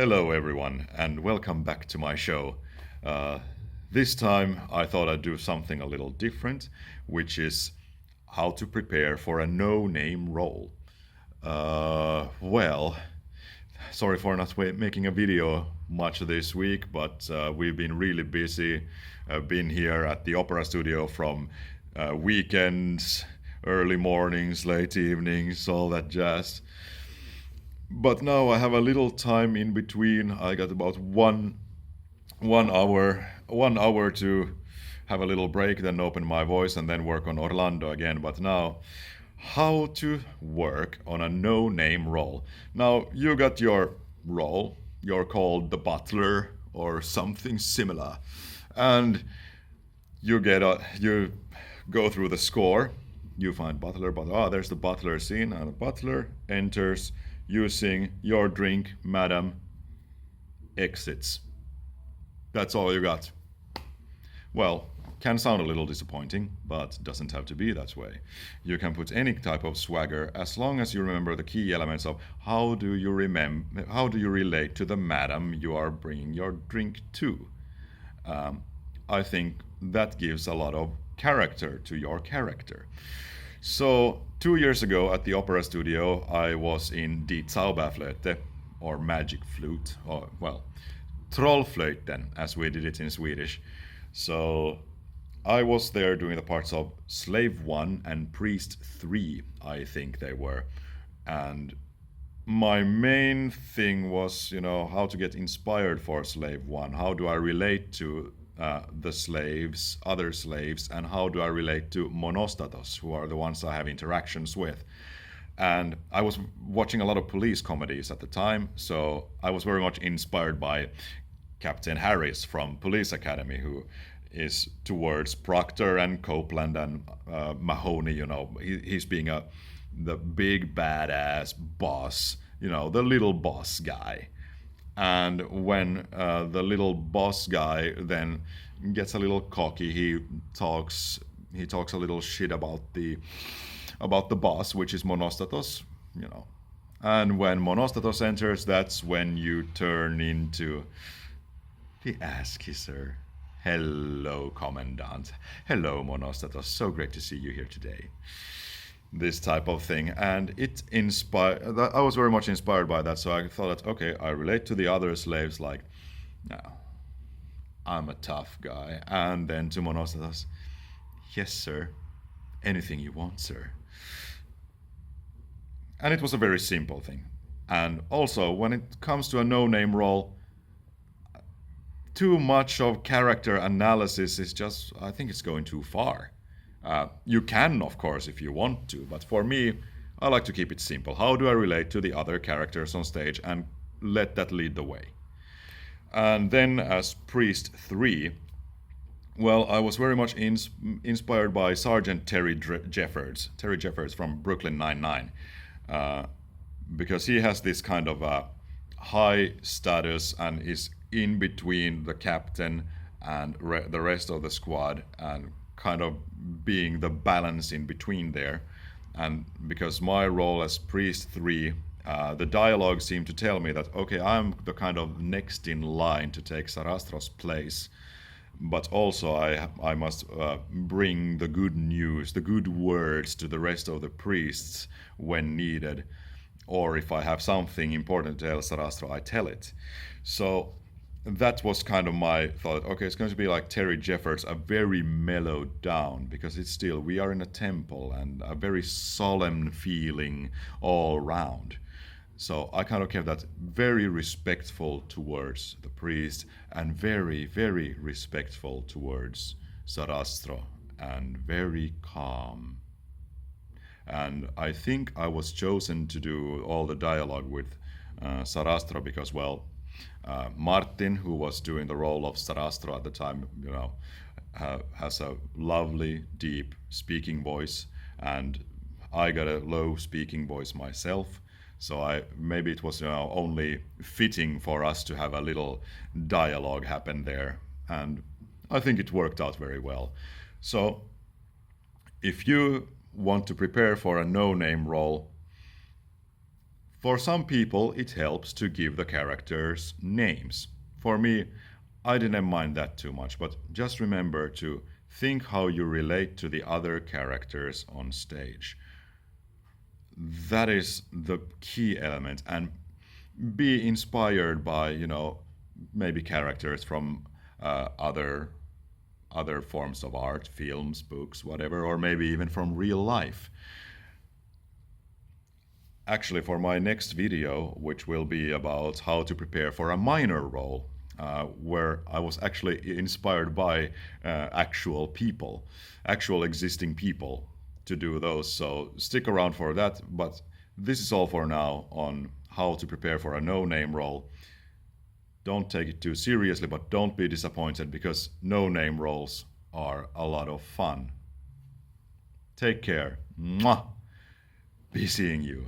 Hello, everyone, and welcome back to my show. Uh, this time, I thought I'd do something a little different, which is how to prepare for a no name role. Well, sorry for not making a video much this week, but we've been really busy. I've been here at the opera studio from weekends, early mornings, late evenings, all that jazz. But now I have a little time in between. I got about one hour to have a little break, then open my voice and then work on Orlando again. But now, how to work on a no-name role. Now you got your role. You're called the butler or something similar, and you go through the score. You find butler, but there's the butler scene, and the butler enters using your drink, madam, exits. That's all you got. Well, can sound a little disappointing, but doesn't have to be that way. You can put any type of swagger as long as you remember the key elements of how do you relate to the madam you are bringing your drink to. I think that gives a lot of character to your character. So 2 years ago at the opera studio, I was in Die Zauberflöte, or magic flute, or well, Trollflöten, as we did it in Swedish. So I was there doing the parts of Slave 1 and Priest 3, I think they were. And my main thing was, how to get inspired for Slave 1. How do I relate to the slaves, other slaves, and how do I relate to monostatos, who are the ones I have interactions with? And I was watching a lot of police comedies at the time, so I was very much inspired by Captain Harris from Police Academy, who is towards Proctor and Copeland and Mahoney. He's being the big badass boss, the little boss guy. And when the little boss guy then gets a little cocky, he talks a little shit about the boss, which is Monostatos. And when Monostatos enters, that's when you turn into the ass kisser. Hello, Commandant. Hello, Monostatos. So great to see you here today. This type of thing, and it inspired. I was very much inspired by that, so I thought that okay, I relate to the other slaves. Like, no, I'm a tough guy, and then to Monostatos, yes, sir, anything you want, sir. And it was a very simple thing. And also, when it comes to a no-name role, too much of character analysis is just, I think it's going too far. You can, of course, if you want to, but for me, I like to keep it simple. How do I relate to the other characters on stage and let that lead the way? And then as Priest 3, well, I was very much inspired by Sergeant Terry Jeffords from Brooklyn Nine-Nine, because he has this kind of high status and is in between the captain and the rest of the squad, and kind of being the balance in between there. And because my role as Priest 3, the dialogue seemed to tell me that, okay, I'm the kind of next in line to take Sarastro's place, but also I must bring the good news, the good words to the rest of the priests when needed. Or if I have something important to tell Sarastro, I tell it. So that was kind of my thought. Okay, it's going to be like Terry Jeffords, a very mellowed down, because it's still, we are in a temple and a very solemn feeling all round. So I kind of kept that very respectful towards the priest and very, very respectful towards Sarastro and very calm. And I think I was chosen to do all the dialogue with Sarastro because, well, Martin, who was doing the role of Sarastro at the time, has a lovely, deep speaking voice, and I got a low speaking voice myself. So maybe it was only fitting for us to have a little dialogue happen there, and I think it worked out very well. So if you want to prepare for a no-name role, For some people, it helps to give the characters names. For me, I didn't mind that too much, but just remember to think how you relate to the other characters on stage. That is the key element, and be inspired by, maybe characters from other forms of art, films, books, whatever, or maybe even from real life. Actually, for my next video, which will be about how to prepare for a minor role, where I was actually inspired by actual people, actual existing people to do those. So stick around for that. But this is all for now on how to prepare for a no-name role. Don't take it too seriously, but don't be disappointed because no-name roles are a lot of fun. Take care. Mwah! Be seeing you.